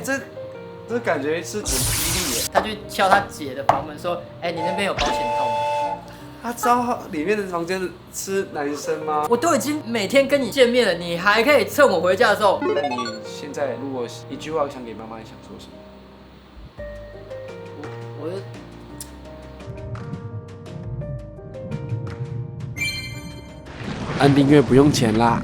这感觉是很激励耶。他去敲他姐的房门说：“哎、你那边有保险套吗？”他知道里面的房间是男生吗？我都已经每天跟你见面了，你还可以趁我回家的时候。那你现在如果一句话想给妈妈，你想说什么？我按订阅不用钱啦。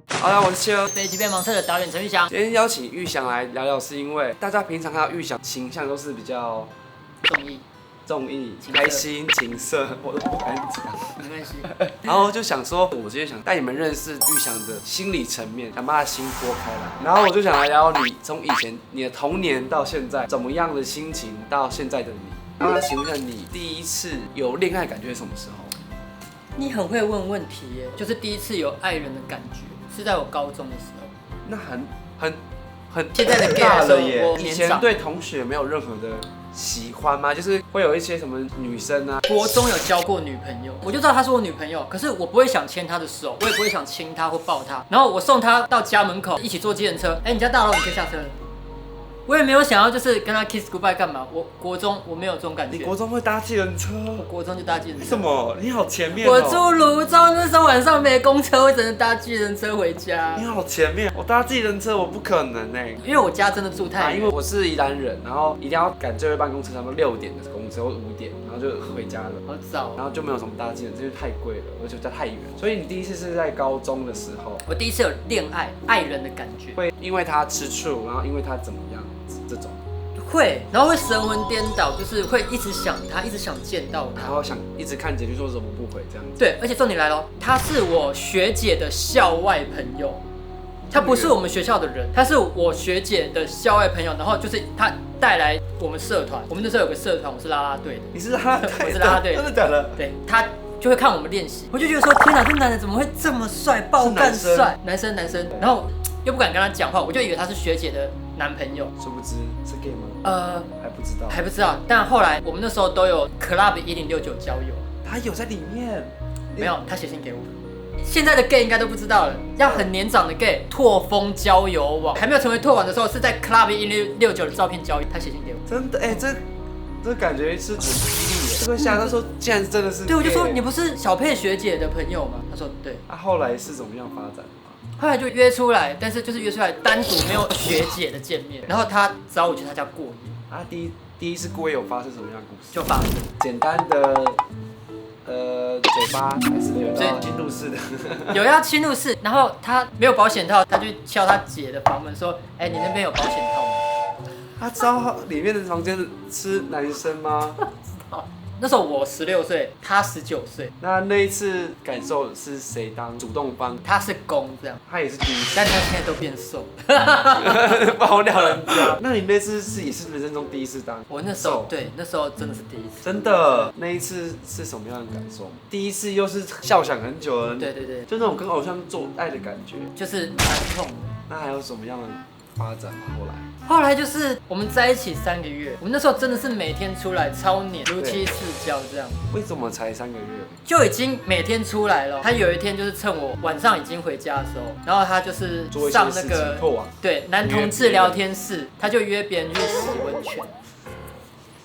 好了，我是秋。这一集变盲测的导演陈玉祥，今天邀请玉祥来聊聊，是因为大家平常看到玉祥形象都是比较综艺、开心、情色，我都不敢讲。没关系。然后就想说，我今天想带你们认识玉祥的心理层面，想把他心拨开来。然后我就想来聊你从以前你的童年到现在怎么样的心情，到现在的你。那请问一下，你第一次有恋爱感觉是什么时候？你很会问问题耶，就是第一次有爱人的感觉，是在我高中的时候。那很现在的 gay 大的时候了耶！以我年长前对同学没有任何的喜欢吗？就是会有一些什么女生啊，国中有交过女朋友，我就知道她是我女朋友，可是我不会想牵她的手，我也不会想亲她或抱她。然后我送她到家门口，一起坐计程车。哎，你家大楼，你可以下车了。我也没有想要就是跟她 kiss goodbye 干嘛。我国中我没有这种感觉。你国中会搭计程车？我国中就搭计程车。为什么？你好前面哦！我住泸州，那时候晚上没公车，我只能搭计程车回家。你好前面，我搭计程车我不可能哎，因为我家真的住太远，因为我是宜兰人，然后一定要赶最后一班公车，差不多6点的公车或5点，然后就回家了。好早。然后就没有什么搭计程车，因为太贵了，而且家太远。所以你第一次是在高中的时候，我第一次有恋爱爱人的感觉，会因为他吃醋，然后因为他怎么样这种。会，然后会神魂颠倒，就是会一直想他，一直想见到他，然后想一直看结局说怎么不回这样子。对，而且重点来了，他是我学姐的校外朋友，他不是我们学校的人，他是我学姐的校外朋友，然后就是他带来我们社团，我们那时候有个社团，我是啦啦队的。你是啦啦队？我是啦啦队，真的假的？对，他就会看我们练习，我就觉得说天哪，这男的怎么会这么帅，爆干帅，男生，然后又不敢跟他讲话，我就以为他是学姐的男朋友，殊不知是 gay 吗？还不知道，但后来我们那时候都有 Club 1069交友，他有在里面，没有，他写信给我。现在的 gay 应该都不知道了，要很年长的 gay 拓风交友网，还没有成为拓网的时候，是在 Club 1069的照片交友，他写信给我。真的哎，这感觉是很激励耶。这个下他说竟然真的是 gay，对，我就说你不是小佩学姐的朋友吗？他说对。他后来是怎么样发展？后来就约出来，但是就是约出来单独没有学姐的见面，然后他找我去他家过夜。啊，第一次过夜有发生什么样的故事？就发生简单的嘴巴，还是有要侵入式的？有要侵入式，然后他没有保险套，他去敲他姐的房门说：“哎，你那边有保险套吗？”他知道里面的房间是男生吗？那时候我16岁，他19岁。那一次感受是谁当主动方？他是公这样，他也是第一次，但他现在都变瘦。爆料人家。那你那次也是人生中第一次当？我那时候对，那时候真的是第一次。真的，那一次是什么样的感受？第一次又是笑想很久了，对，就那种跟偶像做爱的感觉，就是蛮痛的。那还有什么样的发展吗？后来就是我们在一起3个月，我们那时候真的是每天出来超黏，如漆似胶这样。为什么才3个月？就已经每天出来了。他有一天就是趁我晚上已经回家的时候，然后他就是上那个对男同志聊天室，他就约别人去洗温泉。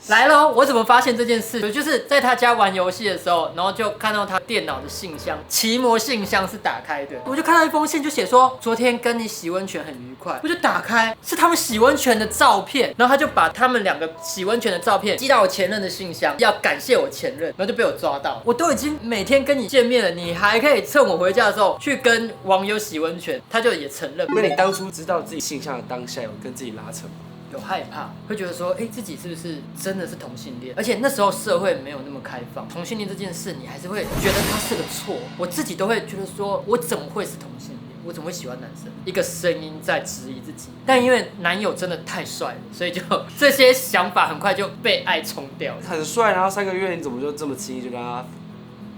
来咯，我怎么发现这件事？就是在他家玩游戏的时候，然后就看到他电脑的信箱，奇摩信箱是打开的，我就看到一封信，就写说昨天跟你洗温泉很愉快。我就打开，是他们洗温泉的照片，然后他就把他们2个洗温泉的照片寄到我前任的信箱，要感谢我前任，然后就被我抓到。我都已经每天跟你见面了，你还可以趁我回家的时候去跟网友洗温泉，他就也承认。那你当初知道自己性向的当下，有跟自己拉扯吗？有害怕，会觉得说，自己是不是真的是同性恋？而且那时候社会没有那么开放，同性恋这件事，你还是会觉得它是个错。我自己都会觉得说，我怎么会是同性恋？我怎么会喜欢男生？一个声音在质疑自己，但因为男友真的太帅了，所以就这些想法很快就被爱冲掉了。很帅，然后3个月，你怎么就这么轻易就跟他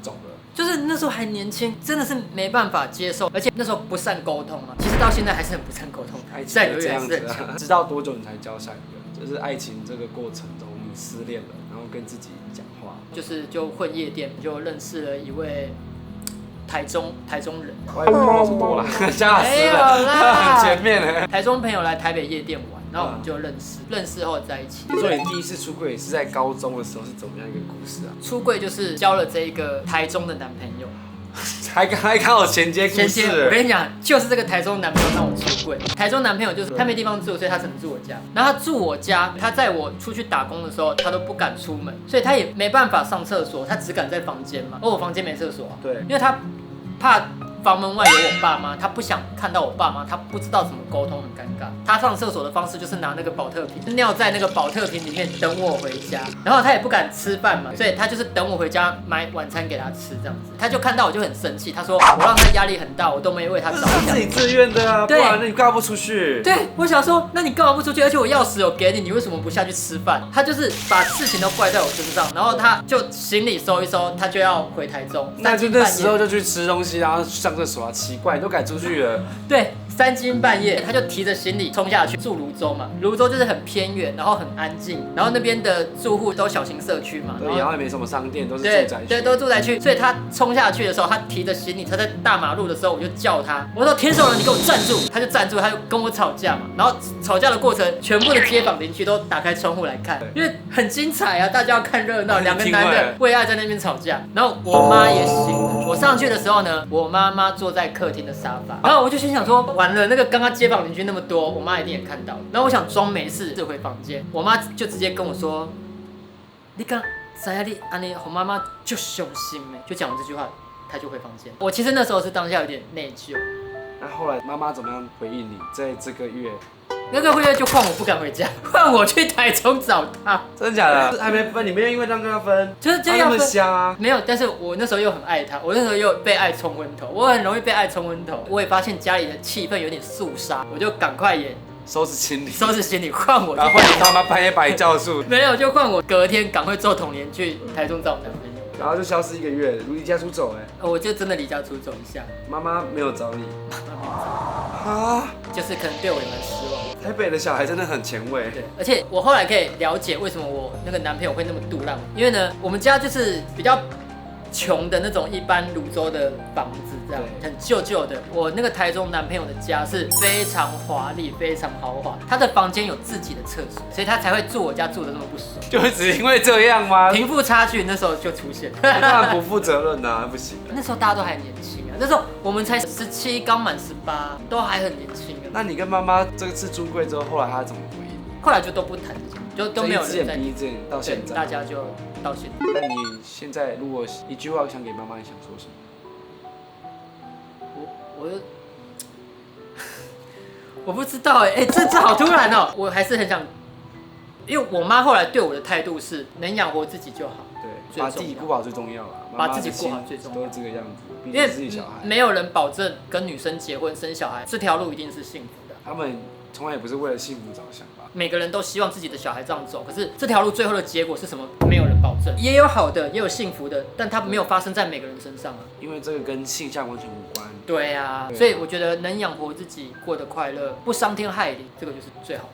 走了？就是那时候还年轻，真的是没办法接受，而且那时候不善沟通嘛。其实到现在还是很不善沟通，爱情这样子啊。知道多久你才交下一个？就是爱情这个过程中，你失恋了，然后跟自己讲话，就混夜店，就认识了一位台中人。我也不知道说多了，加了没有啦，很前面呢。台中朋友来台北夜店玩，然后我们就认识后在一起。你说你第一次出柜是在高中的时候是怎么样一个故事啊？出柜就是交了这一个台中的男朋友。还刚好衔接故事。我跟你讲，就是这个台中男朋友让我出柜。台中男朋友就是他没地方住，所以他只能住我家。然后他住我家，他在我出去打工的时候，他都不敢出门，所以他也没办法上厕所，他只敢在房间嘛。而我房间没厕所啊，对，因为他怕房门外有我爸妈，他不想看到我爸妈，他不知道怎么沟通，很尴尬。他上厕所的方式就是拿那个保特瓶尿在那个保特瓶里面等我回家，然后他也不敢吃饭嘛，所以他就是等我回家买晚餐给他吃这样子。他就看到我就很生气，他说我让他压力很大，我都没为他着想。这是自己自愿的啊，不然那你干嘛不出去？对，我想说，那你干嘛不出去？而且我钥匙有给你，你为什么不下去吃饭？他就是把事情都怪在我身上，然后他就行李收一收，他就要回台中。那就那时候就去吃东西，然后上厕所啊，奇怪，你都敢出去了。对，3更半夜，他就提着行李冲下去。住泸州嘛，泸州就是很偏远，然后很安静，然后那边的住户都小型社区嘛，对，然后也没什么商店，都是住宅区。对，都住宅区。所以他冲下去的时候，他提着行李，他在大马路的时候，我就叫他，我说田守仁，你给我站住！他就站住，他就跟我吵架嘛。然后吵架的过程，全部的街坊邻居都打开窗户来看，因为很精彩啊，大家要看热闹，两个男的为爱在那边吵架。然后我妈也醒了，我上去的时候呢，我妈妈坐在客厅的沙发，然后我就心想说，完了，那个刚刚街坊邻居那么多，我妈一定也看到了。然后我想装没事，回房间，我妈就直接跟我说，你刚才你安尼，我妈妈就伤心没，就讲完这句话，她就回房间。我其实那时候是当下有点内疚。那后来妈妈怎么样回应你？在这个月，那个月就换我不敢回家，换我去台中找他。真的假的？还没分，你们因为这样跟他分，就是要分。香啊！没有，但是我那时候又很爱他，我那时候又被爱冲昏头，我很容易被爱冲昏头。我也发现家里的气氛有点肃杀，我就赶快也收拾行李，换我。然后换你妈妈半夜把你叫住。没有，就换我隔天赶快做统联去台中找我男朋友。然后就消失1个月，离家出走我就真的离家出走一下。妈妈没有找你。妈妈没有找我。啊？就是可能对我也蛮失望。台北的小孩真的很前卫。对，而且我后来可以了解为什么我那个男朋友会那么杜浪，因为呢，我们家就是比较穷的那种一般泸州的房子，这样很旧旧的。我那个台中男朋友的家是非常华丽、非常豪华，他的房间有自己的厕所，所以他才会住我家住的那么不爽。就只因为这样吗？贫富差距那时候就出现，当然不负责任啊，不行。那时候大家都还年轻啊，那时候我们才17，刚满18，都还很年轻啊。那你跟妈妈这次出柜之后，后来她怎么回应？后来就都不谈，就都没有人在。一见到现在，大家就到现在。那你现在如果一句话想给妈妈，你想说什么？我不知道这好突然哦，我还是很想，因为我妈后来对我的态度是能养活自己就好，对，把自己顾好最重要啊，把自己顾好最重要，都是这个样子，毕因为竟自己小孩，没有人保证跟女生结婚生小孩这条路一定是幸福的，他们从来也不是为了幸福着想吧。每个人都希望自己的小孩这样走，可是这条路最后的结果是什么？没有人保证，也有好的，也有幸福的，但它没有发生在每个人身上啊。因为这个跟性向完全无关。对啊，所以我觉得能养活自己，过得快乐，不伤天害理，这个就是最好的。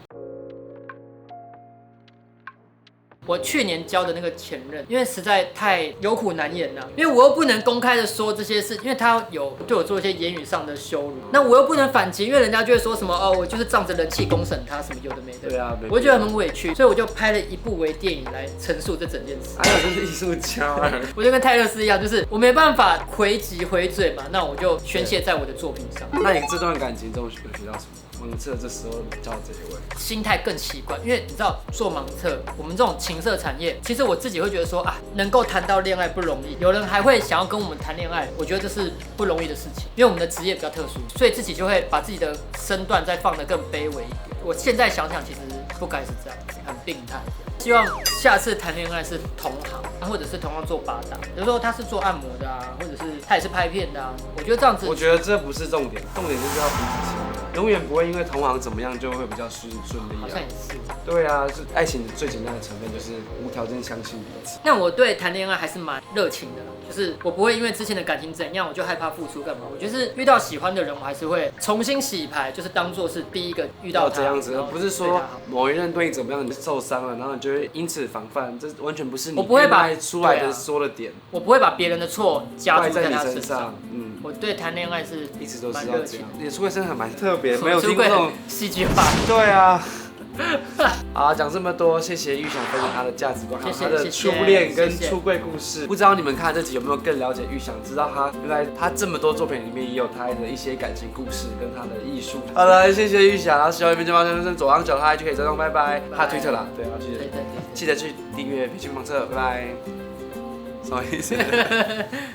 我去年交的那个前任，因为实在太有苦难言了，因为我又不能公开的说这些事，因为他有对我做一些言语上的羞辱，那我又不能反击，因为人家就会说什么我就是仗着人气公审他什么有的没的。对啊，我觉得很委屈，所以我就拍了一部微电影来陈述这整件事。还有就是艺术家，我就跟泰勒斯一样，就是我没办法回击回嘴嘛，那我就宣泄在我的作品上。那你这段感情中有学到什么？盲测这时候交这一位，心态更奇怪，因为你知道做盲测，我们这种情色产业，其实我自己会觉得说能够谈到恋爱不容易，有人还会想要跟我们谈恋爱，我觉得这是不容易的事情，因为我们的职业比较特殊，所以自己就会把自己的身段再放得更卑微一点。我现在想想，其实不该是这样，很病态。希望下次谈恋爱是同行，或者是同样做八大，比如说他是做按摩的或者是他也是拍片的我觉得这样子，我觉得这不是重点，重点就是要彼此信任。永远不会因为同行怎么样就会比较顺利啊。好像也是。对啊，是爱情最简单的成分就是无条件相信彼此。那我对谈恋爱还是蛮热情的，就是我不会因为之前的感情怎样，我就害怕付出干嘛。我就是遇到喜欢的人，我还是会重新洗牌，就是当做是第一个遇到他这样子，而不是说某一任对你怎么样，你受伤了，然后你就会因此防范，这完全不是你我不会把出来的说的点。我不会把别人的错加注在他身上。我对谈恋爱是一直都是要这样。你的出柜真的蛮特别，没有听过这种戏剧化。对啊。好，讲这么多，谢谢玉祥分享他的价值观，还有他的初恋跟出柜故事。不知道你们看这集有没有更了解玉祥，知道他原来他这么多作品里面也有他的一些感情故事跟他的艺术。好了，谢谢玉祥，然后喜欢影片就帮先生左上角他就可以追踪，拜拜。他推特啦，对，然后记得去订阅《脾气盲测》，拜拜。什么意思？